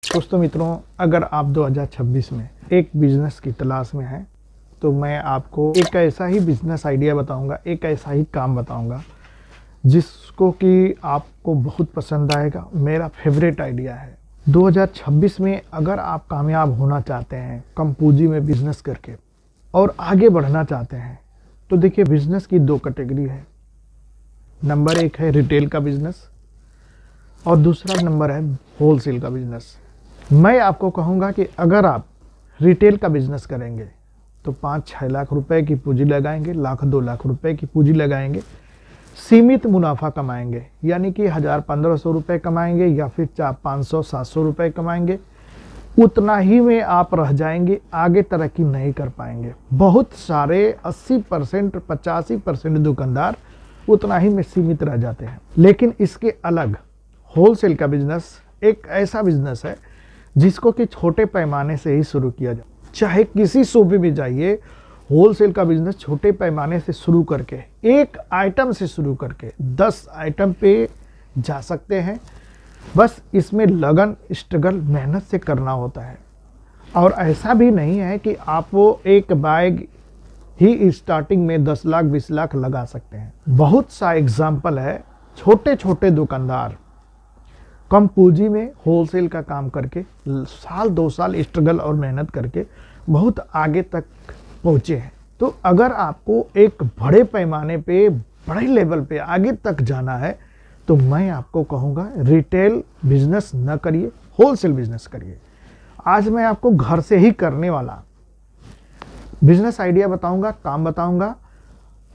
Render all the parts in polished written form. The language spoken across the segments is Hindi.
दोस्तों मित्रों, अगर आप 2026 में एक बिजनेस की तलाश में हैं तो मैं आपको एक ऐसा ही बिजनेस आइडिया बताऊंगा, एक ऐसा ही काम बताऊंगा जिसको कि आपको बहुत पसंद आएगा। मेरा फेवरेट आइडिया है। 2026 में अगर आप कामयाब होना चाहते हैं कम पूंजी में बिजनेस करके और आगे बढ़ना चाहते हैं तो देखिए, बिजनेस की दो कैटेगरी है। नंबर एक है रिटेल का बिजनेस और दूसरा नंबर है होलसेल का बिजनेस। मैं आपको कहूँगा कि अगर आप रिटेल का बिजनेस करेंगे तो 5-6 लाख रुपए की पूंजी लगाएंगे, 1-2 लाख रुपए की पूंजी लगाएंगे, सीमित मुनाफा कमाएंगे, यानी कि 1000-1500 रुपये कमाएंगे या फिर 500-700 रुपये कमाएंगे। उतना ही में आप रह जाएंगे, आगे तरक्की नहीं कर पाएंगे। बहुत सारे 80%, 85% दुकानदार उतना ही में सीमित रह जाते हैं। लेकिन इसके अलग होलसेल का बिजनेस एक ऐसा बिजनेस है जिसको कि छोटे पैमाने से ही शुरू किया जाए। चाहे किसी सूबे में जाइए, होलसेल का बिजनेस छोटे पैमाने से शुरू करके, एक आइटम से शुरू करके 10 आइटम पे जा सकते हैं। बस इसमें लगन, स्ट्रगल, मेहनत से करना होता है। और ऐसा भी नहीं है कि आप वो एक बैग ही स्टार्टिंग में 10 लाख 20 लाख लगा सकते हैं। बहुत सा एग्जाम्पल है, छोटे छोटे दुकानदार कम पूंजी में होलसेल का काम करके साल 2 साल स्ट्रगल और मेहनत करके बहुत आगे तक पहुँचे हैं। तो अगर आपको एक बड़े पैमाने पे, बड़े लेवल पे आगे तक जाना है तो मैं आपको कहूँगा रिटेल बिजनेस न करिए, होलसेल बिजनेस करिए। आज मैं आपको घर से ही करने वाला बिजनेस आइडिया बताऊँगा, काम बताऊँगा।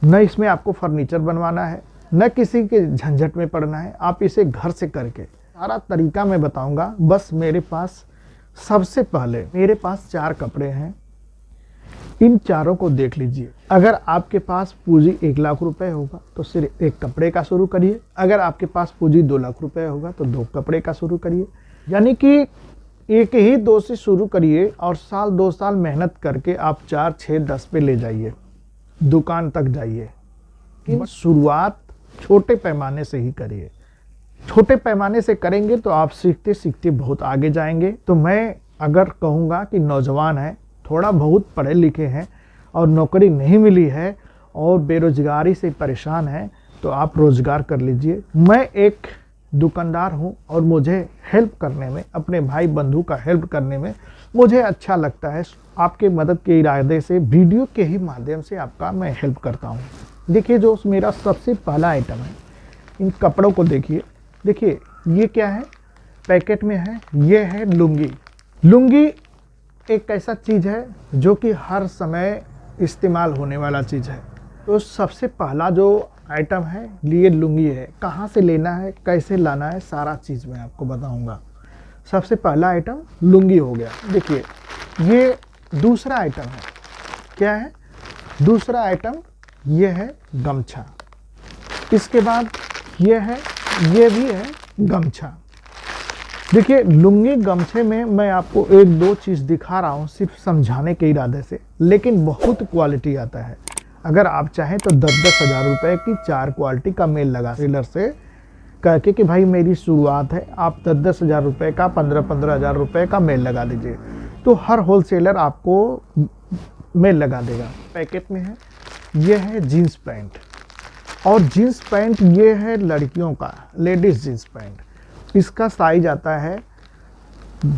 न इसमें आपको फर्नीचर बनवाना है, न किसी के झंझट में पड़ना है। आप इसे घर से करके सारा तरीका मैं बताऊंगा। बस मेरे पास सबसे पहले मेरे पास 4 कपड़े हैं, इन चारों को देख लीजिए। अगर आपके पास पूंजी 1 लाख रुपए होगा तो सिर्फ एक कपड़े का शुरू करिए। अगर आपके पास पूंजी 2 लाख रुपए होगा तो 2 कपड़े का शुरू करिए। यानी कि एक ही 2 से शुरू करिए और साल 2 साल मेहनत करके आप 4, 6, 10 पे ले जाइए, दुकान तक जाइए। इन शुरुआत छोटे पैमाने से ही करिए। छोटे पैमाने से करेंगे तो आप सीखते सीखते बहुत आगे जाएंगे। तो मैं अगर कहूँगा कि नौजवान हैं, थोड़ा बहुत पढ़े लिखे हैं और नौकरी नहीं मिली है और बेरोजगारी से परेशान हैं तो आप रोजगार कर लीजिए। मैं एक दुकानदार हूँ और मुझे हेल्प करने में, अपने भाई बंधु का हेल्प करने में मुझे अच्छा लगता है। आपके मदद के इरादे से वीडियो के ही माध्यम से आपका मैं हेल्प करता हूँ। देखिए, जो मेरा सबसे पहला आइटम है, इन कपड़ों को देखिए। देखिए ये क्या है, पैकेट में है, ये है लुंगी। लुंगी एक ऐसा चीज़ है जो कि हर समय इस्तेमाल होने वाला चीज़ है। तो सबसे पहला जो आइटम है ये लुंगी है। कहाँ से लेना है, कैसे लाना है, सारा चीज़ मैं आपको बताऊंगा। सबसे पहला आइटम लुंगी हो गया। देखिए ये दूसरा आइटम है, क्या है दूसरा आइटम, ये है गमछा। इसके बाद ये भी है गमछा। देखिए लुंगी गमछे में मैं आपको 1-2 चीज़ दिखा रहा हूँ सिर्फ समझाने के इरादे से, लेकिन बहुत क्वालिटी आता है। अगर आप चाहें तो 10-10 हज़ार रुपये की 4 क्वालिटी का मेल लगा सेलर से कह के कि भाई मेरी शुरुआत है, आप 10-10 हज़ार रुपये का, 15-15 हज़ार रुपये का मेल लगा दीजिए, तो हर होलसेलर आपको मेल लगा देगा। पैकेट में है, ये है जीन्स पैंट। और जीन्स पैंट ये है लड़कियों का, लेडीज़ जीन्स पैंट। इसका साइज आता है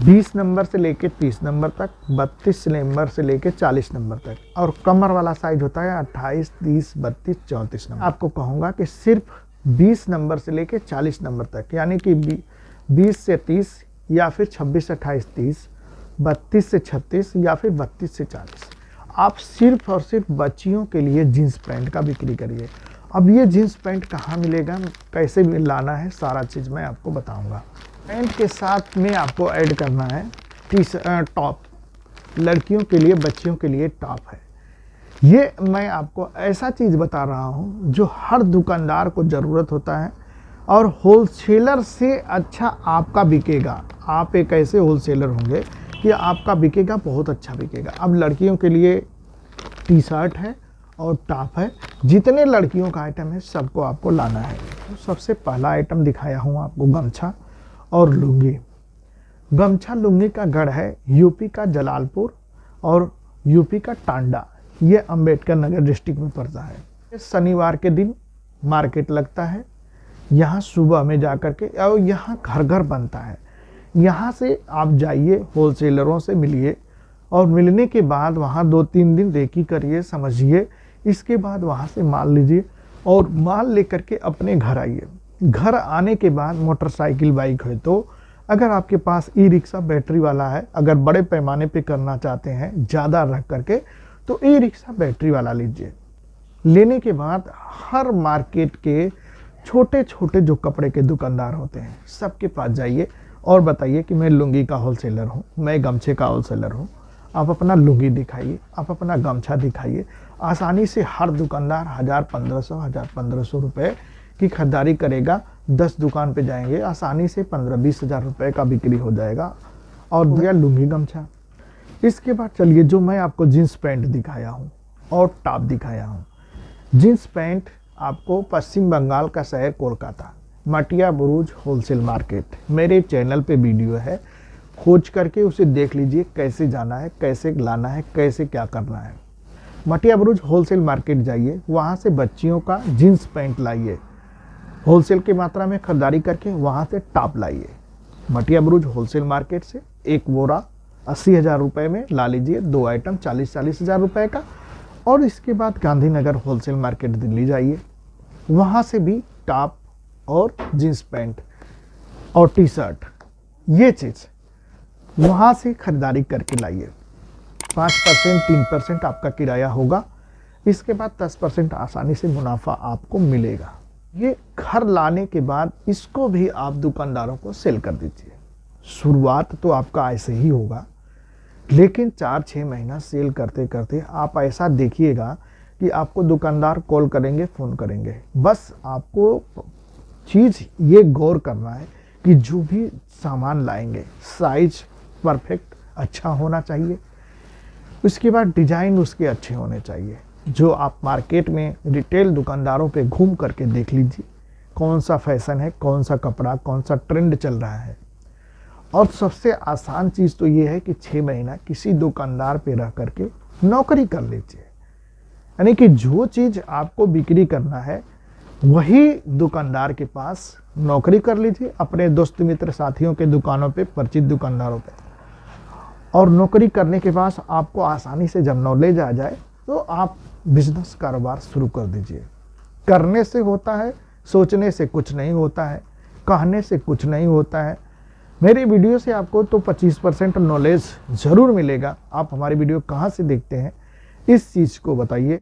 20 नंबर से लेके 30 नंबर तक, 32 नंबर से लेके 40 नंबर तक, और कमर वाला साइज होता है 28, 30, 32, 34 नंबर। आपको कहूँगा कि सिर्फ 20 नंबर से लेके 40 नंबर तक, यानी कि 20 से 30 या फिर 26 से 28, 30, 32 से 36 या फिर 32 से 40, आप सिर्फ और सिर्फ बच्चियों के लिए जीन्स पैंट का बिक्री करिए। अब ये जीन्स पैंट कहाँ मिलेगा, कैसे लाना है, सारा चीज़ मैं आपको बताऊंगा। पैंट के साथ में आपको ऐड करना है टॉप। लड़कियों के लिए, बच्चियों के लिए टॉप है। ये मैं आपको ऐसा चीज़ बता रहा हूँ जो हर दुकानदार को ज़रूरत होता है और होलसेलर से अच्छा आपका बिकेगा। आप एक ऐसे होलसेलर होंगे कि आपका बिकेगा, बहुत अच्छा बिकेगा। अब लड़कियों के लिए टी शर्ट है और टॉप है। जितने लड़कियों का आइटम है सबको आपको लाना है। तो सबसे पहला आइटम दिखाया हूँ आपको, गमछा और लुंगी। गमछा लुंगी का गढ़ है यूपी का जलालपुर और यूपी का टांडा, ये अंबेडकर नगर डिस्ट्रिक्ट में पड़ता है। शनिवार के दिन मार्केट लगता है, यहाँ सुबह में जाकर के, और यहाँ घर घर बनता है। यहाँ से आप जाइए, होलसेलरों से मिलिए और मिलने के बाद वहाँ 2-3 दिन रेकी करिए, समझिए। इसके बाद वहाँ से माल लीजिए और माल लेकर के अपने घर आइए। घर आने के बाद मोटरसाइकिल बाइक है तो, अगर आपके पास ई रिक्शा बैटरी वाला है, अगर बड़े पैमाने पे करना चाहते हैं ज़्यादा रख करके, तो ई रिक्शा बैटरी वाला लीजिए। लेने के बाद हर मार्केट के छोटे छोटे जो कपड़े के दुकानदार होते हैं सबके पास जाइए और बताइए कि मैं लुंगी का होलसेलर हूँ, मैं गमछे का होलसेलर हूँ। आप अपना लुंगी दिखाइए, आप अपना गमछा दिखाइए। आसानी से हर दुकानदार 1000-1500 रुपये की खरीदारी करेगा। 10 दुकान पे जाएंगे, आसानी से 15-20 हज़ार रुपये का बिक्री हो जाएगा। और भैया लुंगी गमछा। इसके बाद चलिए, जो मैं आपको जीन्स पैंट दिखाया हूँ और टॉप दिखाया हूँ। जीन्स पैंट आपको पश्चिम बंगाल का शहर कोलकाता, मटिया बुरुज होलसेल मार्केट, मेरे चैनल पे वीडियो है, खोज करके उसे देख लीजिए, कैसे जाना है, कैसे लाना है, कैसे क्या करना है। मटिया बुरुज होलसेल मार्केट जाइए, वहाँ से बच्चियों का जीन्स पैंट लाइए, होलसेल की मात्रा में खरीदारी करके वहाँ से टॉप लाइए। मटिया बुरुज होलसेल मार्केट से एक बोरा 80,000 रुपये में ला लीजिए, 2 आइटम 40-40 हज़ार रुपये का। और इसके बाद गांधीनगर होलसेल मार्केट दिल्ली जाइए, वहाँ से भी टॉप और जीन्स पैंट और टी शर्ट, ये चीज़ वहाँ से खरीदारी करके लाइए। 5% 3% आपका किराया होगा, इसके बाद 10% आसानी से मुनाफा आपको मिलेगा। ये घर लाने के बाद इसको भी आप दुकानदारों को सेल कर दीजिए। शुरुआत तो आपका ऐसे ही होगा, लेकिन 4-6 महीना सेल करते करते आप ऐसा देखिएगा कि आपको दुकानदार कॉल करेंगे, फ़ोन करेंगे। बस आपको चीज़ ये गौर करना है कि जो भी सामान लाएंगे साइज परफेक्ट अच्छा होना चाहिए, उसके बाद डिज़ाइन उसके अच्छे होने चाहिए। जो आप मार्केट में रिटेल दुकानदारों पे घूम करके देख लीजिए, कौन सा फैशन है, कौन सा कपड़ा, कौन सा ट्रेंड चल रहा है। और सबसे आसान चीज़ तो ये है कि 6 महीना किसी दुकानदार पे रह करके नौकरी कर लीजिए। यानी कि जो चीज़ आपको बिक्री करना है वही दुकानदार के पास नौकरी कर लीजिए, अपने दोस्त मित्र साथियों के दुकानों पे, परिचित दुकानदारों पे। और नौकरी करने के बाद आपको आसानी से जब नॉलेज आ जाए तो आप बिजनेस कारोबार शुरू कर दीजिए। करने से होता है, सोचने से कुछ नहीं होता है, कहने से कुछ नहीं होता है। मेरे वीडियो से आपको तो 25% नॉलेज ज़रूर मिलेगा। आप हमारी वीडियो कहाँ से देखते हैं, इस चीज़ को बताइए।